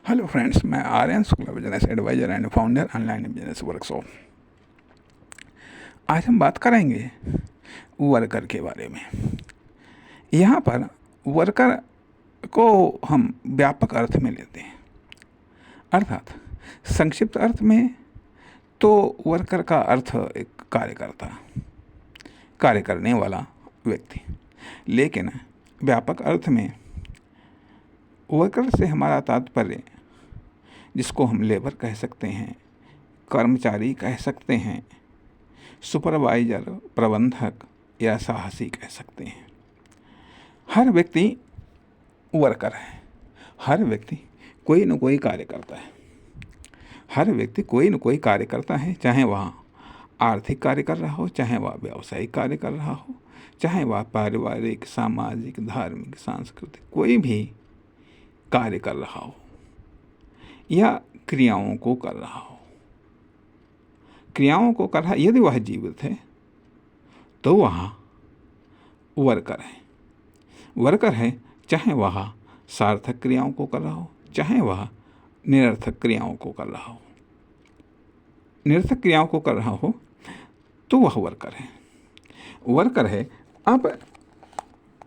Hello friends, मैं Aryan Shukla, business advisor and founder online business workshop. आज हम बात करेंगे वर्कर के बारे में। यहाँ पर वर्कर को हम व्यापक अर्थ में लेते हैं, अर्थात संक्षिप्त अर्थ में तो वर्कर का अर्थ एक कार्यकर्ता, कार्य करने वाला व्यक्ति। लेकिन व्यापक अर्थ में वर्कर से हमारा तात्पर्य, जिसको हम लेबर कह सकते हैं, कर्मचारी कह सकते हैं, सुपरवाइजर, प्रबंधक या साहसी कह सकते हैं। हर व्यक्ति वर्कर है, हर व्यक्ति कोई न कोई कार्य करता है, हर व्यक्ति कोई न कोई कार्य करता है, चाहे वह आर्थिक कार्य कर रहा हो, चाहे वह व्यावसायिक कार्य कर रहा हो, चाहे वह पारिवारिक, सामाजिक, धार्मिक, सांस्कृतिक कोई भी कार्य कर रहा हो या क्रियाओं को कर रहा हो। क्रियाओं को कर रहा, यदि वह जीवित है तो वह वर्कर है। वर्कर है चाहे वह सार्थक क्रियाओं को कर रहा हो, चाहे वह निरर्थक क्रियाओं को कर रहा हो। निरर्थक क्रियाओं को कर रहा हो तो वह वर्कर है, वर्कर है। अब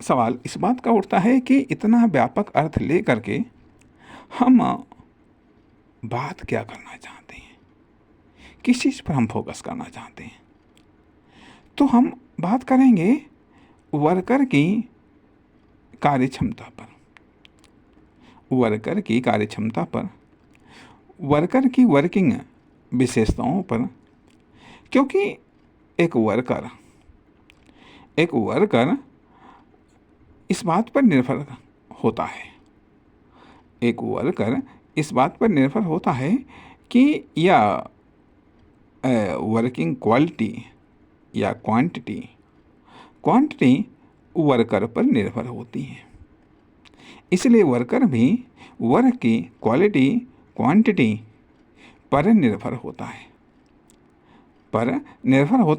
सवाल इस बात का उठता है कि इतना व्यापक अर्थ ले करके हम बात क्या करना चाहते हैं, किस चीज़ पर हम फोकस करना चाहते हैं। तो हम बात करेंगे वर्कर की कार्यक्षमता पर, वर्कर की कार्यक्षमता पर, वर्कर की वर्किंग विशेषताओं पर। क्योंकि एक वर्कर इस बात पर निर्भर होता है, एक वर्कर इस बात पर निर्भर होता है कि या वर्किंग क्वालिटी या क्वांटिटी वर्कर पर निर्भर होती है। इसलिए वर्कर भी वर्क की क्वालिटी, क्वांटिटी पर निर्भर होता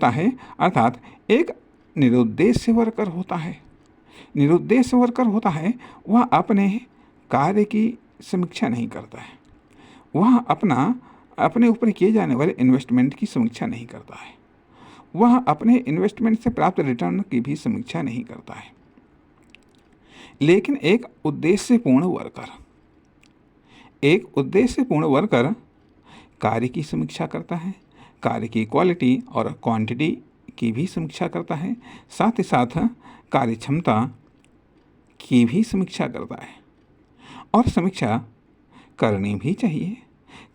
है, अर्थात एक निरुद्देश्य वर्कर होता है। निरुद्देश्य वर्कर होता है, वह अपने कार्य की समीक्षा नहीं करता है, वह अपने ऊपर किए जाने वाले इन्वेस्टमेंट की समीक्षा नहीं करता है, वह अपने इन्वेस्टमेंट से प्राप्त रिटर्न की भी समीक्षा नहीं करता है। लेकिन एक उद्देश्यपूर्ण वर्कर कार्य की समीक्षा करता है, कार्य की क्वालिटी और क्वांटिटी की भी समीक्षा करता है, साथ ही साथ कार्य क्षमता की भी समीक्षा करता है। और समीक्षा करनी भी चाहिए,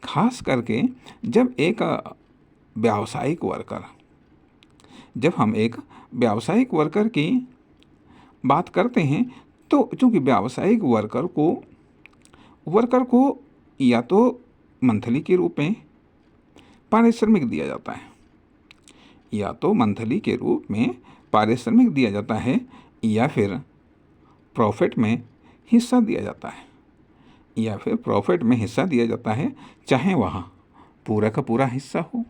खास करके जब हम एक व्यावसायिक वर्कर की बात करते हैं, तो चूँकि व्यावसायिक वर्कर को या तो मंथली के रूप में पारिश्रमिक दिया जाता है, या फिर प्रॉफिट में हिस्सा दिया जाता है, चाहे वह पूरा का पूरा हिस्सा हो,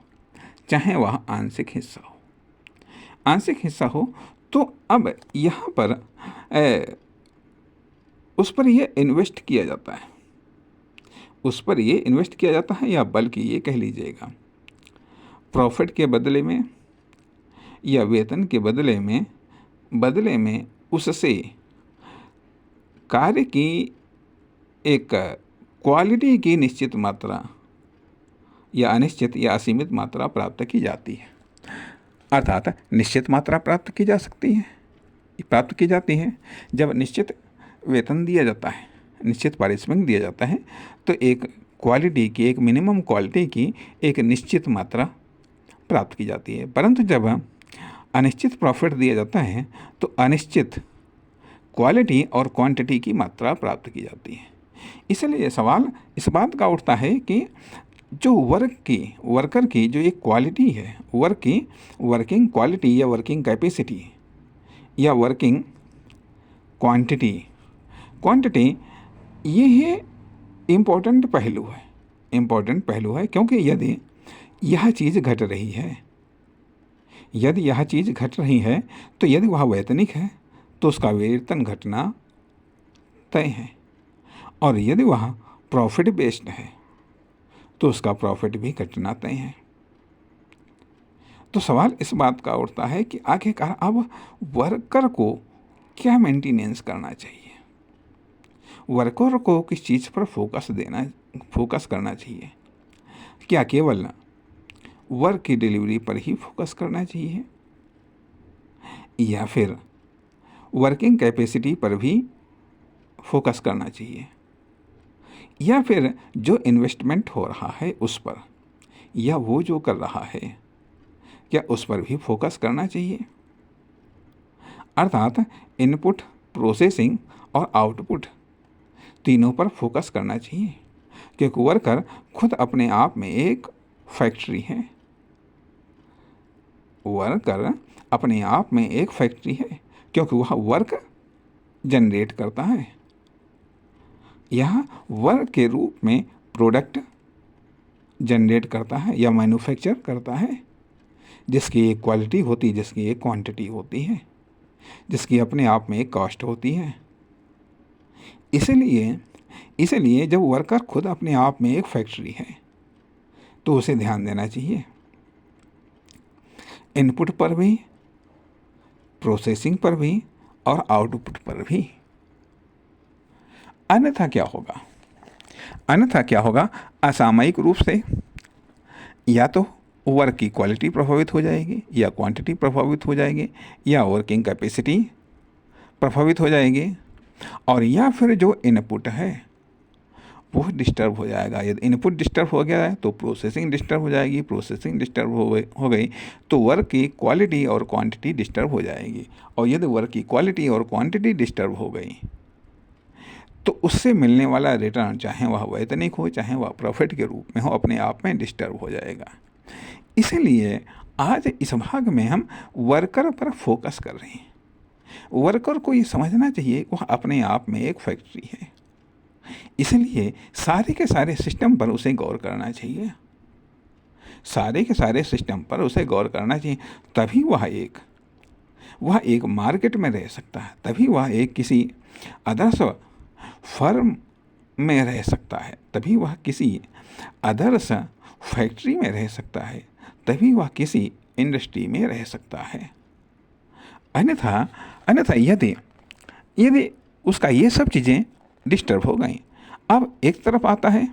चाहे वह आंशिक हिस्सा हो। तो अब यहाँ पर उस पर ये इन्वेस्ट किया जाता है, या बल्कि ये कह लीजिएगा प्रॉफिट के बदले में या वेतन के बदले में उससे कार्य की एक क्वालिटी की निश्चित मात्रा या अनिश्चित या असीमित मात्रा प्राप्त की जाती है। अर्थात निश्चित मात्रा प्राप्त की जाती है जब निश्चित वेतन दिया जाता है, निश्चित पारिश्रमिक दिया जाता है, तो एक क्वालिटी की, एक मिनिमम क्वालिटी की एक निश्चित मात्रा प्राप्त की जाती है। परंतु जब अनिश्चित प्रॉफिट दिया जाता है तो अनिश्चित क्वालिटी और क्वांटिटी की मात्रा प्राप्त की जाती है। इसलिए सवाल इस बात का उठता है कि जो वर्कर की जो एक क्वालिटी है, वर्किंग क्वालिटी या वर्किंग कैपेसिटी या वर्किंग क्वांटिटी, ये इम्पोर्टेंट पहलू है। क्योंकि यदि यह चीज़ घट रही है, तो यदि वह वैतनिक है तो उसका वेतन घटना तय है, और यदि वह प्रॉफिट बेस्ड है तो उसका प्रॉफिट भी घटना तय है। तो सवाल इस बात का उठता है कि आखिरकार अब वर्कर को क्या मेंटेनेंस करना चाहिए, वर्कर को किस चीज़ पर फोकस करना चाहिए। क्या केवल वर्क की डिलीवरी पर ही फोकस करना चाहिए या फिर वर्किंग कैपेसिटी पर भी फोकस करना चाहिए, या फिर जो इन्वेस्टमेंट हो रहा है उस पर, या वो जो कर रहा है क्या उस पर भी फोकस करना चाहिए। अर्थात इनपुट, प्रोसेसिंग और आउटपुट तीनों पर फोकस करना चाहिए, क्योंकि वर्कर खुद अपने आप में एक फैक्ट्री है। वर्कर अपने आप में एक फैक्ट्री है क्योंकि वह वर्क जनरेट करता है, यह वर्क के रूप में प्रोडक्ट जनरेट करता है या मैन्युफैक्चर करता है, जिसकी एक क्वालिटी होती है, जिसकी एक क्वांटिटी होती है, जिसकी अपने आप में एक कॉस्ट होती है। इसलिए जब वर्कर खुद अपने आप में एक फैक्ट्री है तो उसे ध्यान देना चाहिए इनपुट पर भी, प्रोसेसिंग पर भी और आउटपुट पर भी। अन्यथा क्या होगा, असामयिक रूप से या तो वर्क की क्वालिटी प्रभावित हो जाएगी, या क्वांटिटी प्रभावित हो जाएगी, या वर्किंग कैपेसिटी प्रभावित हो जाएगी, और या फिर जो इनपुट है वो डिस्टर्ब हो जाएगा। यदि इनपुट डिस्टर्ब हो गया है तो प्रोसेसिंग डिस्टर्ब हो जाएगी, प्रोसेसिंग डिस्टर्ब हो गई तो वर्क की क्वालिटी और क्वांटिटी डिस्टर्ब हो जाएगी, और यदि वर्क की क्वालिटी और क्वांटिटी डिस्टर्ब हो गई तो उससे मिलने वाला रिटर्न, चाहे वह वैतनिक हो चाहे वह प्रॉफिट के रूप में हो, अपने आप में डिस्टर्ब हो जाएगा। इसलिए आज इस भाग में हम वर्कर पर फोकस कर रहे हैं। वर्कर को ये समझना चाहिए वह अपने आप में एक फैक्ट्री है, इसलिए सारे के सारे सिस्टम पर उसे गौर करना चाहिए, सारे के सारे सिस्टम पर उसे गौर करना चाहिए। तभी वह एक मार्केट में रह सकता है, तभी वह एक किसी आदर्श फर्म में रह सकता है, तभी वह किसी आदर्श फैक्ट्री में रह सकता है, तभी वह किसी इंडस्ट्री में रह सकता है। अन्यथा यदि उसका ये सब चीज़ें डिस्टर्ब हो गई, अब एक तरफ आता है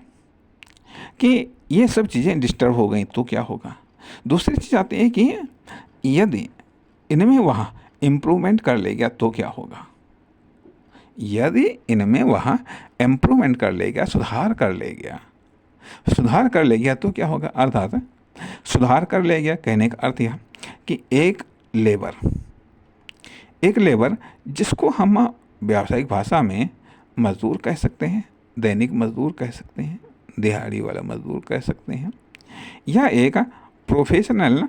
कि ये सब चीज़ें डिस्टर्ब हो गई तो क्या होगा। दूसरी चीज़ आती है कि यदि इनमें वह इम्प्रूवमेंट कर ले गया तो क्या होगा। यदि इनमें वह इम्प्रूवमेंट कर ले गया, सुधार कर ले गया तो क्या होगा। अर्थात सुधार कर ले गया कहने का अर्थ यह कि एक लेबर जिसको हम व्यावसायिक भाषा में मजदूर कह सकते हैं, दैनिक मजदूर कह सकते हैं, दिहाड़ी वाला मजदूर कह सकते हैं, या एक प्रोफेशनल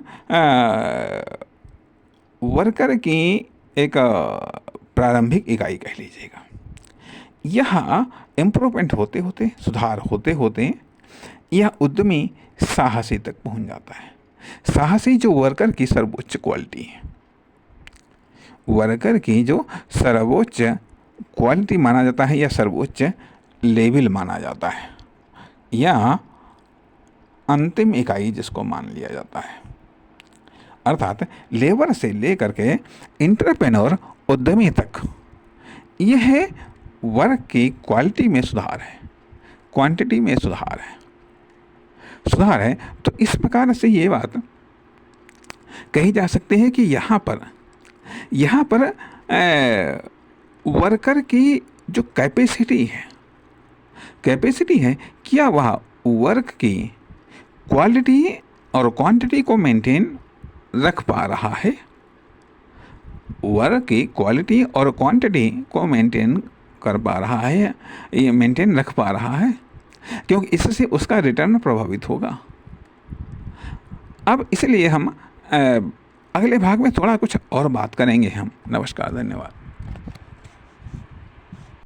वर्कर की एक प्रारंभिक इकाई कह लीजिएगा। यह इम्प्रूवमेंट होते होते, सुधार होते होते यह उद्यमी साहसी तक पहुंच जाता है। साहसी जो वर्कर की सर्वोच्च क्वालिटी है, वर्कर की जो सर्वोच्च क्वालिटी माना जाता है या सर्वोच्च लेवल माना जाता है, या अंतिम इकाई जिसको मान लिया जाता है। अर्थात लेबर से लेकर के एंटरप्रेन्योर, उद्यमी तक यह वर्क की क्वालिटी में सुधार है, क्वांटिटी में सुधार है। तो इस प्रकार से ये बात कही जा सकती है कि यहाँ पर वर्कर की जो कैपेसिटी है क्या वह वर्क की क्वालिटी और क्वांटिटी को मेंटेन रख पा रहा है, वर्क की क्वालिटी और क्वांटिटी को मेंटेन कर पा रहा है, ये मेंटेन रख पा रहा है, क्योंकि इससे उसका रिटर्न प्रभावित होगा। अब इसलिए हम अगले भाग में थोड़ा कुछ और बात करेंगे हम। नमस्कार, धन्यवाद।